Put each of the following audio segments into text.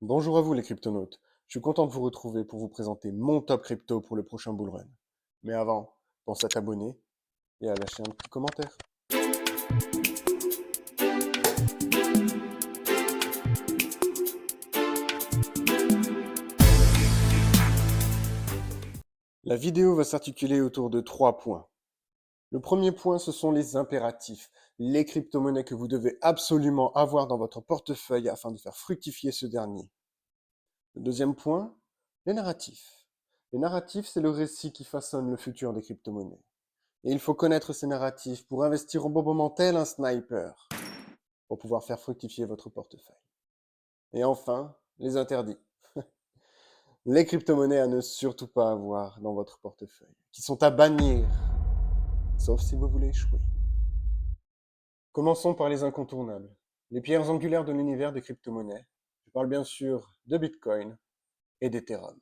Bonjour à vous les cryptonautes, je suis content de vous retrouver pour vous présenter mon top crypto pour le prochain bull run. Mais avant, pense à t'abonner et à lâcher un petit commentaire. La vidéo va s'articuler autour de 3 points. Le premier point, ce sont les impératifs, les crypto-monnaies que vous devez absolument avoir dans votre portefeuille afin de faire fructifier ce dernier. Le deuxième point, les narratifs. Les narratifs, c'est le récit qui façonne le futur des crypto-monnaies. Et il faut connaître ces narratifs pour investir au bon moment tel un sniper, pour pouvoir faire fructifier votre portefeuille. Et enfin, les interdits. Les crypto-monnaies à ne surtout pas avoir dans votre portefeuille, qui sont à bannir, sauf si vous voulez échouer. Commençons par les incontournables, les pierres angulaires de l'univers des crypto-monnaies. Je parle bien sûr de Bitcoin et d'Ethereum.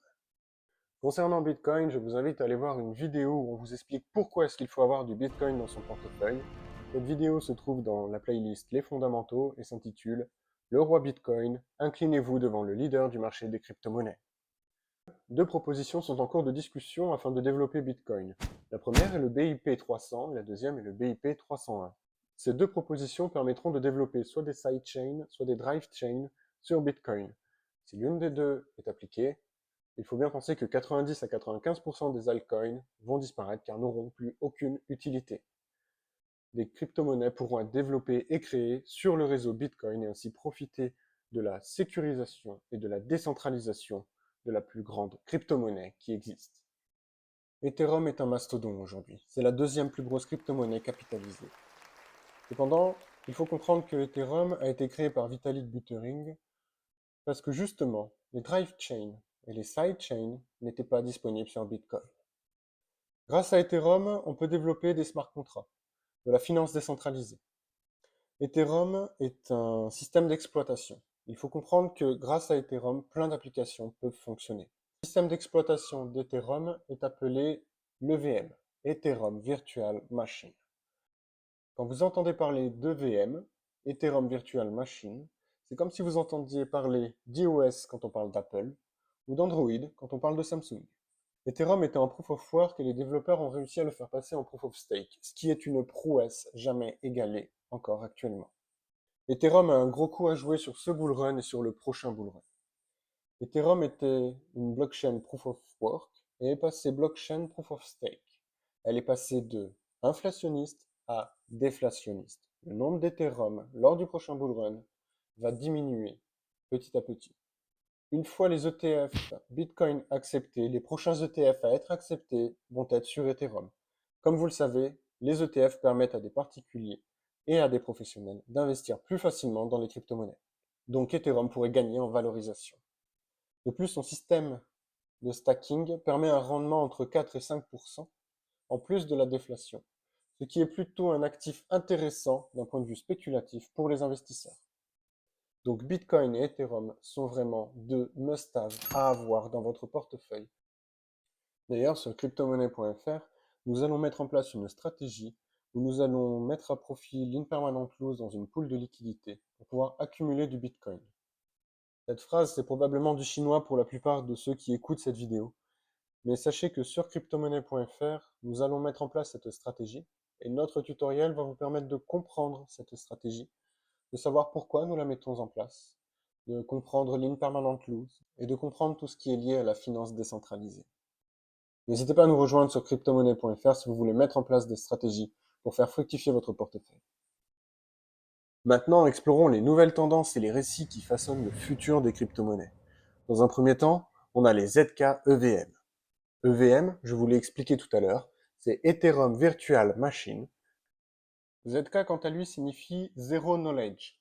Concernant Bitcoin, je vous invite à aller voir une vidéo où on vous explique pourquoi est-ce qu'il faut avoir du Bitcoin dans son portefeuille. Cette vidéo se trouve dans la playlist Les fondamentaux et s'intitule Le roi Bitcoin, inclinez-vous devant le leader du marché des crypto-monnaies. Deux propositions sont en cours de discussion afin de développer Bitcoin. La première est le BIP 300, la deuxième est le BIP 301. Ces deux propositions permettront de développer soit des sidechains, soit des drive chains sur Bitcoin. Si l'une des deux est appliquée, il faut bien penser que 90 à 95% des altcoins vont disparaître car n'auront plus aucune utilité. Des crypto-monnaies pourront être développées et créées sur le réseau Bitcoin et ainsi profiter de la sécurisation et de la décentralisation de la plus grande crypto-monnaie qui existe. Ethereum est un mastodon aujourd'hui. C'est la deuxième plus grosse crypto-monnaie capitalisée. Cependant, il faut comprendre que Ethereum a été créé par Vitalik Buterin parce que justement, les drive chains et les sidechains n'étaient pas disponibles sur Bitcoin. Grâce à Ethereum, on peut développer des smart contracts, de la finance décentralisée. Ethereum est un système d'exploitation. Il faut comprendre que grâce à Ethereum, plein d'applications peuvent fonctionner. Le système d'exploitation d'Ethereum est appelé l'EVM, Ethereum Virtual Machine. Quand vous entendez parler d'EVM, Ethereum Virtual Machine, c'est comme si vous entendiez parler d'iOS quand on parle d'Apple, ou d'Android quand on parle de Samsung. Ethereum était en proof of work et les développeurs ont réussi à le faire passer en proof of stake, ce qui est une prouesse jamais égalée encore actuellement. Ethereum a un gros coup à jouer sur ce bull run et sur le prochain bull run. Ethereum était une blockchain proof of work et est passée blockchain proof of stake. Elle est passée de inflationniste à déflationniste. Le nombre d'Ethereum lors du prochain bull run va diminuer petit à petit. Une fois les ETF Bitcoin acceptés, les prochains ETF à être acceptés vont être sur Ethereum. Comme vous le savez, les ETF permettent à des particuliers et à des professionnels d'investir plus facilement dans les crypto-monnaies. Donc Ethereum pourrait gagner en valorisation. De plus, son système de stacking permet un rendement entre 4 et 5%, en plus de la déflation, ce qui est plutôt un actif intéressant d'un point de vue spéculatif pour les investisseurs. Donc Bitcoin et Ethereum sont vraiment deux must-have à avoir dans votre portefeuille. D'ailleurs, sur cryptomonnaie.fr, nous allons mettre en place une stratégie où nous allons mettre à profit l'impermanent loss dans une pool de liquidité pour pouvoir accumuler du Bitcoin. Cette phrase, c'est probablement du chinois pour la plupart de ceux qui écoutent cette vidéo. Mais sachez que sur cryptomonnaie.fr, nous allons mettre en place cette stratégie et notre tutoriel va vous permettre de comprendre cette stratégie, de savoir pourquoi nous la mettons en place, de comprendre l'impermanent loss et de comprendre tout ce qui est lié à la finance décentralisée. N'hésitez pas à nous rejoindre sur cryptomonnaie.fr si vous voulez mettre en place des stratégies pour faire fructifier votre portefeuille. Maintenant, explorons les nouvelles tendances et les récits qui façonnent le futur des crypto-monnaies. Dans un premier temps, on a les ZK-EVM. EVM, je vous l'ai expliqué tout à l'heure, c'est Ethereum Virtual Machine. ZK, quant à lui, signifie Zero Knowledge,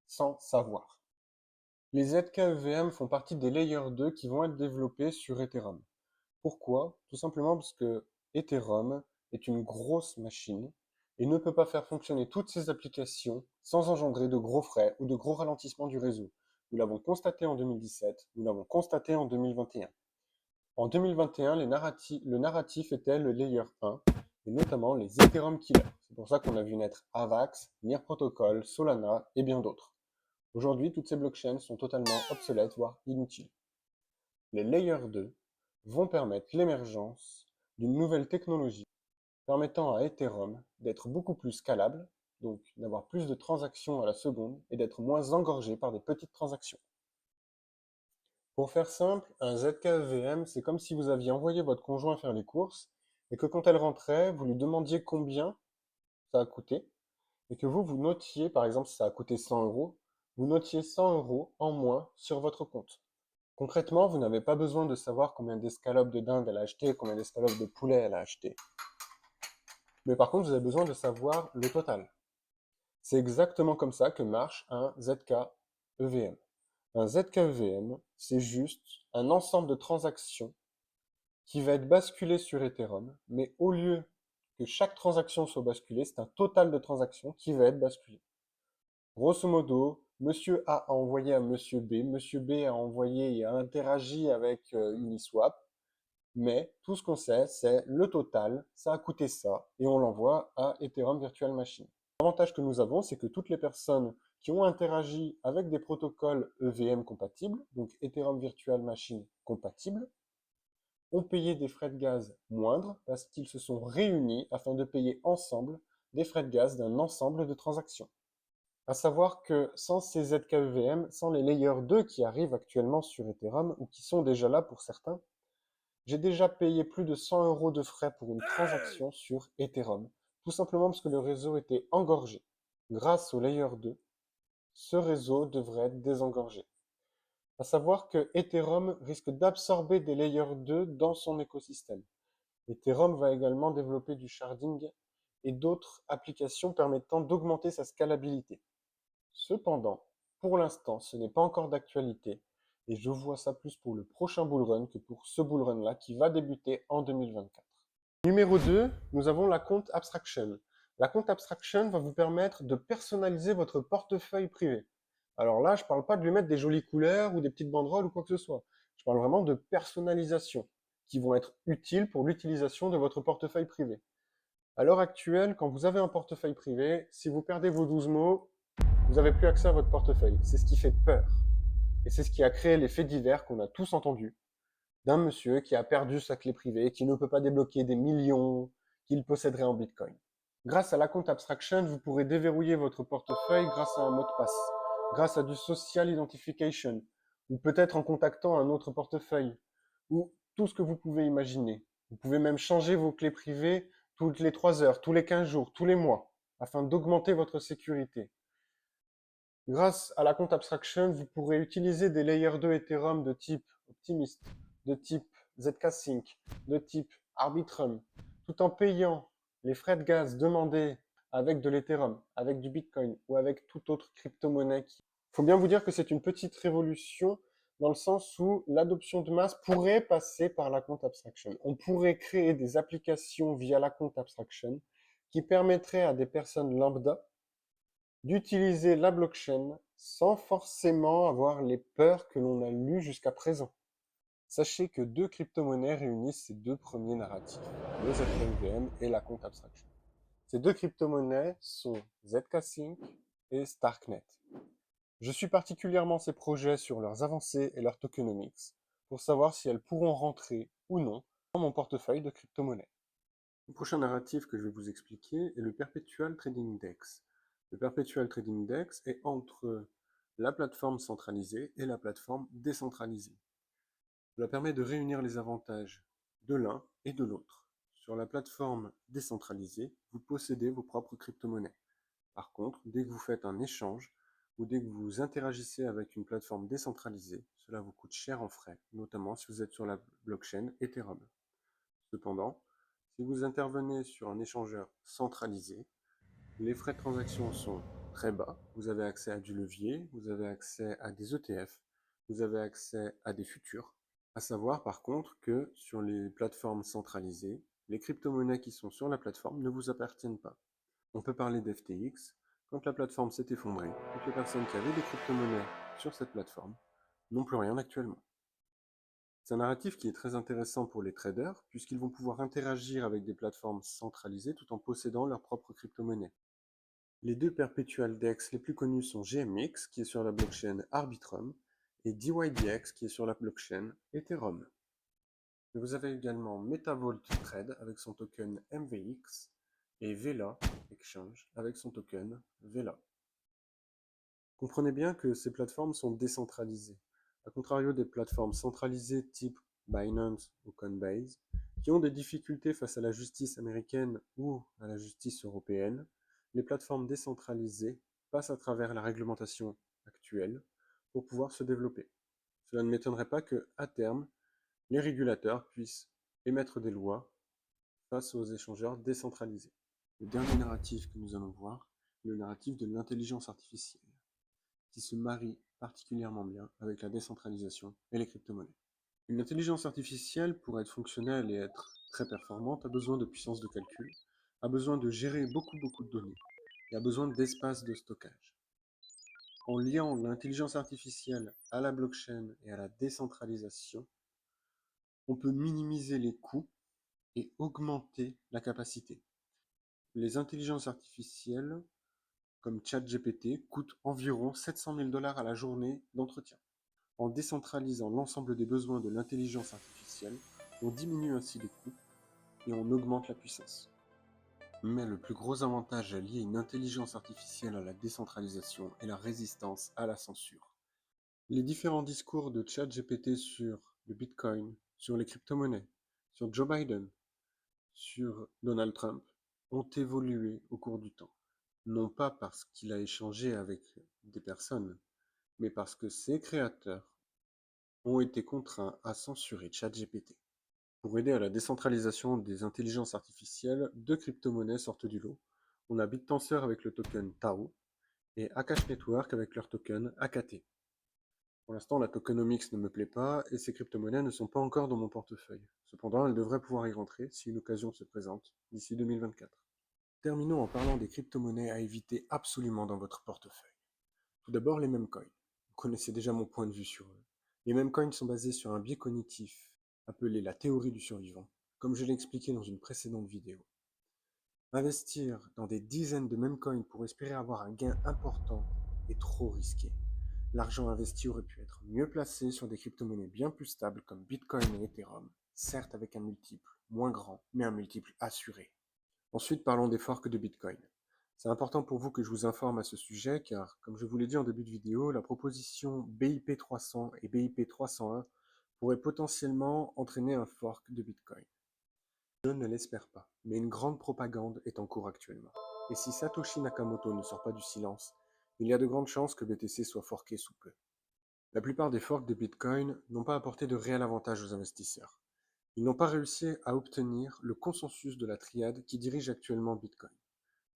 sans savoir. Les ZK-EVM font partie des Layer 2 qui vont être développés sur Ethereum. Pourquoi? Tout simplement parce que Ethereum est une grosse machine et ne peut pas faire fonctionner toutes ses applications sans engendrer de gros frais ou de gros ralentissements du réseau. Nous l'avons constaté en 2017, nous l'avons constaté en 2021. En 2021, le narratif était le Layer 1, et notamment les Ethereum Killers. C'est pour ça qu'on a vu naître Avax, Near Protocol, Solana et bien d'autres. Aujourd'hui, toutes ces blockchains sont totalement obsolètes, voire inutiles. Les Layer 2 vont permettre l'émergence d'une nouvelle technologie permettant à Ethereum d'être beaucoup plus scalable, donc d'avoir plus de transactions à la seconde et d'être moins engorgé par des petites transactions. Pour faire simple, un ZKEVM, c'est comme si vous aviez envoyé votre conjoint faire les courses et que quand elle rentrait, vous lui demandiez combien ça a coûté et que vous notiez, par exemple, si ça a coûté 100 euros, vous notiez 100 euros en moins sur votre compte. Concrètement, vous n'avez pas besoin de savoir combien d'escalopes de dinde elle a acheté, combien d'escalopes de poulet elle a acheté. Mais par contre, vous avez besoin de savoir le total. C'est exactement comme ça que marche un ZKEVM. Un ZKEVM, c'est juste un ensemble de transactions qui va être basculé sur Ethereum, mais au lieu que chaque transaction soit basculée, c'est un total de transactions qui va être basculé. Grosso modo, Monsieur A a envoyé à Monsieur B a envoyé et a interagi avec Uniswap, mais tout ce qu'on sait, c'est le total, ça a coûté ça, et on l'envoie à Ethereum Virtual Machine. L'avantage que nous avons, c'est que toutes les personnes qui ont interagi avec des protocoles EVM compatibles, donc Ethereum Virtual Machine compatibles, ont payé des frais de gaz moindres parce qu'ils se sont réunis afin de payer ensemble des frais de gaz d'un ensemble de transactions. À savoir que sans ces ZKEVM, sans les Layer 2 qui arrivent actuellement sur Ethereum ou qui sont déjà là pour certains, j'ai déjà payé plus de 100 euros de frais pour une transaction sur Ethereum, tout simplement parce que le réseau était engorgé. Grâce au Layer 2, ce réseau devrait être désengorgé. À savoir que Ethereum risque d'absorber des Layer 2 dans son écosystème. Ethereum va également développer du sharding et d'autres applications permettant d'augmenter sa scalabilité. Cependant, pour l'instant, ce n'est pas encore d'actualité et je vois ça plus pour le prochain bullrun que pour ce bullrun-là qui va débuter en 2024. Numéro 2, nous avons la compte abstraction. La compte abstraction va vous permettre de personnaliser votre portefeuille privé. Alors là, je ne parle pas de lui mettre des jolies couleurs ou des petites banderoles ou quoi que ce soit. Je parle vraiment de personnalisation qui vont être utiles pour l'utilisation de votre portefeuille privé. À l'heure actuelle, quand vous avez un portefeuille privé, si vous perdez vos 12 mots, vous n'avez plus accès à votre portefeuille. C'est ce qui fait peur. Et c'est ce qui a créé les faits divers qu'on a tous entendus d'un monsieur qui a perdu sa clé privée, qui ne peut pas débloquer des millions qu'il posséderait en Bitcoin. Grâce à la compte abstraction, vous pourrez déverrouiller votre portefeuille grâce à un mot de passe, grâce à du social identification, ou peut-être en contactant un autre portefeuille, ou tout ce que vous pouvez imaginer. Vous pouvez même changer vos clés privées toutes les 3 heures, tous les 15 jours, tous les mois, afin d'augmenter votre sécurité. Grâce à la compte abstraction, vous pourrez utiliser des layers 2 Ethereum de type Optimist, de type ZK-Sync, de type Arbitrum, tout en payant les frais de gaz demandés avec de l'Ethereum, avec du Bitcoin ou avec toute autre crypto-monnaie. Il faut bien vous dire que c'est une petite révolution dans le sens où l'adoption de masse pourrait passer par la compte abstraction. On pourrait créer des applications via la compte abstraction qui permettraient à des personnes lambda d'utiliser la blockchain sans forcément avoir les peurs que l'on a lues jusqu'à présent. Sachez que deux crypto-monnaies réunissent ces deux premiers narratifs, le ZKEVM et la compte abstraction. Ces deux crypto-monnaies sont ZK-Sync et Starknet. Je suis particulièrement ces projets sur leurs avancées et leurs tokenomics pour savoir si elles pourront rentrer ou non dans mon portefeuille de crypto-monnaies. Le prochain narratif que je vais vous expliquer est le Perpetual Trading Dex. Le Perpetual Trading Dex est entre la plateforme centralisée et la plateforme décentralisée. Cela permet de réunir les avantages de l'un et de l'autre. Sur la plateforme décentralisée, vous possédez vos propres crypto-monnaies. Par contre, dès que vous faites un échange ou dès que vous interagissez avec une plateforme décentralisée, cela vous coûte cher en frais, notamment si vous êtes sur la blockchain Ethereum. Cependant, si vous intervenez sur un échangeur centralisé, les frais de transaction sont très bas. Vous avez accès à du levier, vous avez accès à des ETF, vous avez accès à des futurs. À savoir par contre que sur les plateformes centralisées, les crypto-monnaies qui sont sur la plateforme ne vous appartiennent pas. On peut parler d'FTX. Quand la plateforme s'est effondrée, toutes les personnes qui avaient des crypto-monnaies sur cette plateforme n'ont plus rien actuellement. C'est un narratif qui est très intéressant pour les traders, puisqu'ils vont pouvoir interagir avec des plateformes centralisées tout en possédant leur propre crypto-monnaie. Les deux perpetual DEX les plus connus sont GMX, qui est sur la blockchain Arbitrum, et DYDX, qui est sur la blockchain Ethereum. Mais vous avez également MetaVault Trade avec son token MVX et Vela Exchange avec son token Vela. Comprenez bien que ces plateformes sont décentralisées, à contrario des plateformes centralisées type Binance ou Coinbase, qui ont des difficultés face à la justice américaine ou à la justice européenne. Les plateformes décentralisées passent à travers la réglementation actuelle pour pouvoir se développer. Cela ne m'étonnerait pas que, à terme, les régulateurs puissent émettre des lois face aux échangeurs décentralisés. Le dernier narratif que nous allons voir est le narratif de l'intelligence artificielle, qui se marie particulièrement bien avec la décentralisation et les crypto-monnaies. Une intelligence artificielle, pour être fonctionnelle et être très performante, a besoin de puissance de calcul, a besoin de gérer beaucoup de données et a besoin d'espace de stockage. En liant l'intelligence artificielle à la blockchain et à la décentralisation, on peut minimiser les coûts et augmenter la capacité. Les intelligences artificielles, comme ChatGPT, coûtent environ 700 000 $ à la journée d'entretien. En décentralisant l'ensemble des besoins de l'intelligence artificielle, on diminue ainsi les coûts et on augmente la puissance. Mais le plus gros avantage lié à une intelligence artificielle à la décentralisation est la résistance à la censure. Les différents discours de ChatGPT sur le Bitcoin, sur les crypto-monnaies, sur Joe Biden, sur Donald Trump, ont évolué au cours du temps. Non pas parce qu'il a échangé avec des personnes, mais parce que ses créateurs ont été contraints à censurer ChatGPT. Pour aider à la décentralisation des intelligences artificielles, deux crypto-monnaies sortent du lot. On a BitTensor avec le token Tau et Akash Network avec leur token AKT. Pour l'instant, la tokenomics ne me plaît pas et ces crypto-monnaies ne sont pas encore dans mon portefeuille. Cependant, elles devraient pouvoir y rentrer si une occasion se présente d'ici 2024. Terminons en parlant des crypto-monnaies à éviter absolument dans votre portefeuille. Tout d'abord, les memcoins. Vous connaissez déjà mon point de vue sur eux. Les memcoins sont basés sur un biais cognitif appelé la théorie du survivant, comme je l'ai expliqué dans une précédente vidéo. Investir dans des dizaines de memcoins pour espérer avoir un gain important est trop risqué. L'argent investi aurait pu être mieux placé sur des crypto-monnaies bien plus stables comme Bitcoin et Ethereum, certes avec un multiple moins grand, mais un multiple assuré. Ensuite, parlons des forks de Bitcoin. C'est important pour vous que je vous informe à ce sujet car, comme je vous l'ai dit en début de vidéo, la proposition BIP 300 et BIP 301 pourrait potentiellement entraîner un fork de Bitcoin. Je ne l'espère pas, mais une grande propagande est en cours actuellement. Et si Satoshi Nakamoto ne sort pas du silence, il y a de grandes chances que BTC soit forqué sous peu. La plupart des forks de Bitcoin n'ont pas apporté de réel avantage aux investisseurs. Ils n'ont pas réussi à obtenir le consensus de la triade qui dirige actuellement Bitcoin.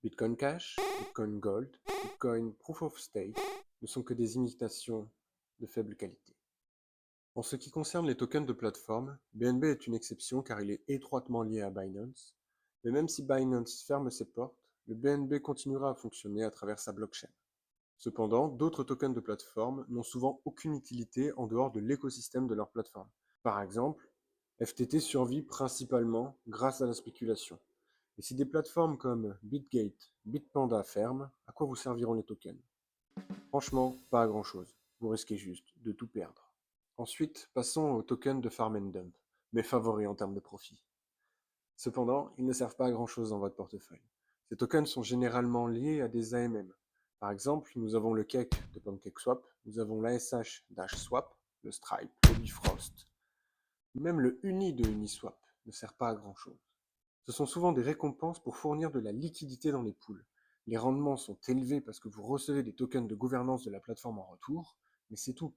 Bitcoin Cash, Bitcoin Gold, Bitcoin Proof of Stake ne sont que des imitations de faible qualité. En ce qui concerne les tokens de plateforme, BNB est une exception car il est étroitement lié à Binance, mais même si Binance ferme ses portes, le BNB continuera à fonctionner à travers sa blockchain. Cependant, d'autres tokens de plateforme n'ont souvent aucune utilité en dehors de l'écosystème de leur plateforme. Par exemple, FTT survit principalement grâce à la spéculation. Et si des plateformes comme BitGate, Bitpanda ferment, à quoi vous serviront les tokens? Franchement, pas à grand chose. Vous risquez juste de tout perdre. Ensuite, passons aux tokens de Farm and Dump, mes favoris en termes de profit. Cependant, ils ne servent pas à grand chose dans votre portefeuille. Ces tokens sont généralement liés à des AMM. Par exemple, nous avons le Cake de PancakeSwap, nous avons l'ASH d'HSwap, le Stripe, le Bifrost. Même le Uni de Uniswap ne sert pas à grand chose. Ce sont souvent des récompenses pour fournir de la liquidité dans les pools. Les rendements sont élevés parce que vous recevez des tokens de gouvernance de la plateforme en retour, mais c'est tout.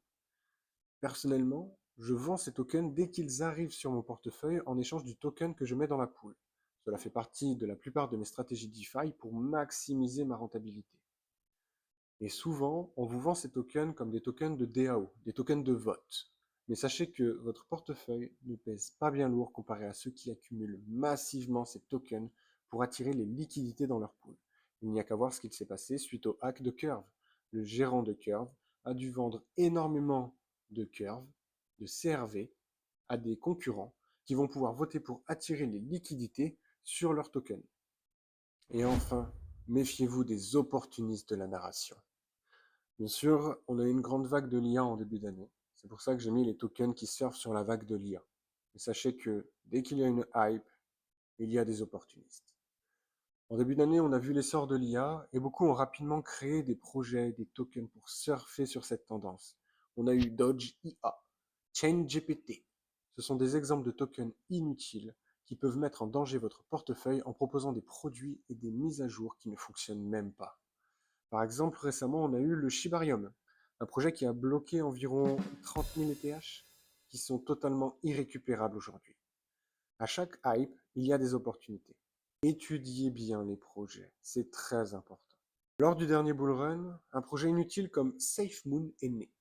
Personnellement, je vends ces tokens dès qu'ils arrivent sur mon portefeuille en échange du token que je mets dans la pool. Cela fait partie de la plupart de mes stratégies DeFi pour maximiser ma rentabilité. Et souvent, on vous vend ces tokens comme des tokens de DAO, des tokens de vote. Mais sachez que votre portefeuille ne pèse pas bien lourd comparé à ceux qui accumulent massivement ces tokens pour attirer les liquidités dans leur pool. Il n'y a qu'à voir ce qu'il s'est passé suite au hack de Curve. Le gérant de Curve a dû vendre énormément de Curve, de CRV, à des concurrents qui vont pouvoir voter pour attirer les liquidités sur leurs tokens. Et enfin, Méfiez-vous des opportunistes de la narration. Bien sûr, on a eu une grande vague de l'IA en début d'année. C'est pour ça que j'ai mis les tokens qui surfent sur la vague de l'IA. Mais sachez que dès qu'il y a une hype, il y a des opportunistes. En début d'année, on a vu l'essor de l'IA et beaucoup ont rapidement créé des projets, des tokens pour surfer sur cette tendance. On a eu Dodge IA, ChainGPT. Ce sont des exemples de tokens inutiles qui peuvent mettre en danger votre portefeuille en proposant des produits et des mises à jour qui ne fonctionnent même pas. Par exemple, récemment, on a eu le Shibarium, un projet qui a bloqué environ 30 000 ETH qui sont totalement irrécupérables aujourd'hui. À chaque hype, il y a des opportunités. Étudiez bien les projets, c'est très important. Lors du dernier bull run, un projet inutile comme SafeMoon est né.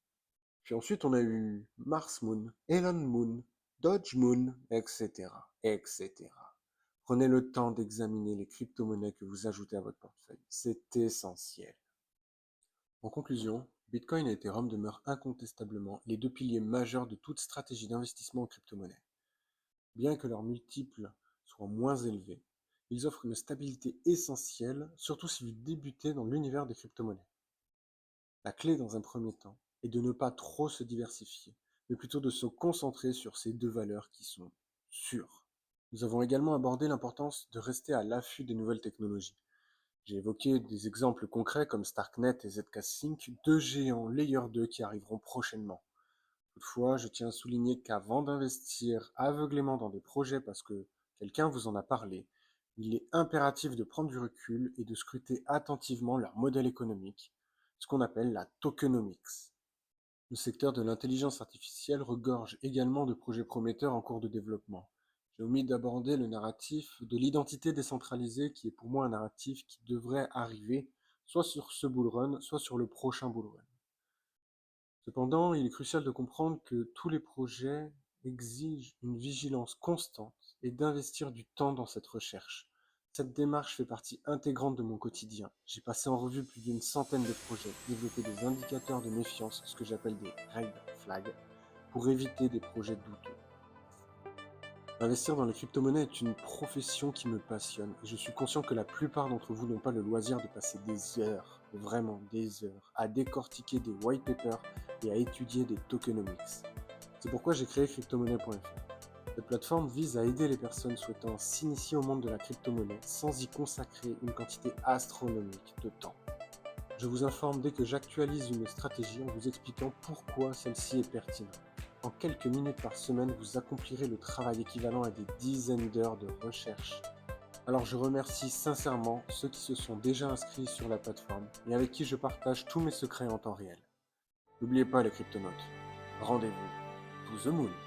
Puis ensuite, on a eu Mars Moon, Elon Moon, Dodge Moon, etc., etc. Prenez le temps d'examiner les crypto-monnaies que vous ajoutez à votre portefeuille. C'est essentiel. En conclusion, Bitcoin et Ethereum demeurent incontestablement les deux piliers majeurs de toute stratégie d'investissement en crypto-monnaie. Bien que leurs multiples soient moins élevés, ils offrent une stabilité essentielle, surtout si vous débutez dans l'univers des crypto-monnaies. La clé dans un premier temps est de ne pas trop se diversifier, mais plutôt de se concentrer sur ces deux valeurs qui sont sûres. Nous avons également abordé l'importance de rester à l'affût des nouvelles technologies. J'ai évoqué des exemples concrets comme Starknet et Zk-Sync, deux géants Layer 2 qui arriveront prochainement. Toutefois, je tiens à souligner qu'avant d'investir aveuglément dans des projets parce que quelqu'un vous en a parlé, il est impératif de prendre du recul et de scruter attentivement leur modèle économique, ce qu'on appelle la tokenomics. Le secteur de l'intelligence artificielle regorge également de projets prometteurs en cours de développement. J'ai omis d'aborder le narratif de l'identité décentralisée qui est pour moi un narratif qui devrait arriver soit sur ce bull run, soit sur le prochain bull run. Cependant, il est crucial de comprendre que tous les projets exigent une vigilance constante et d'investir du temps dans cette recherche. Cette démarche fait partie intégrante de mon quotidien. J'ai passé en revue plus d'une centaine de projets, développé des indicateurs de méfiance, ce que j'appelle des red flags, pour éviter des projets douteux. Investir dans les crypto-monnaies est une profession qui me passionne et je suis conscient que la plupart d'entre vous n'ont pas le loisir de passer des heures, vraiment des heures, à décortiquer des white papers et à étudier des tokenomics. C'est pourquoi j'ai créé cryptomonnaie.fr. Cette plateforme vise à aider les personnes souhaitant s'initier au monde de la crypto-monnaie sans y consacrer une quantité astronomique de temps. Je vous informe dès que j'actualise une stratégie en vous expliquant pourquoi celle-ci est pertinente. En quelques minutes par semaine, vous accomplirez le travail équivalent à des dizaines d'heures de recherche. Alors je remercie sincèrement ceux qui se sont déjà inscrits sur la plateforme et avec qui je partage tous mes secrets en temps réel. N'oubliez pas les cryptonautes. Rendez-vous to the moon.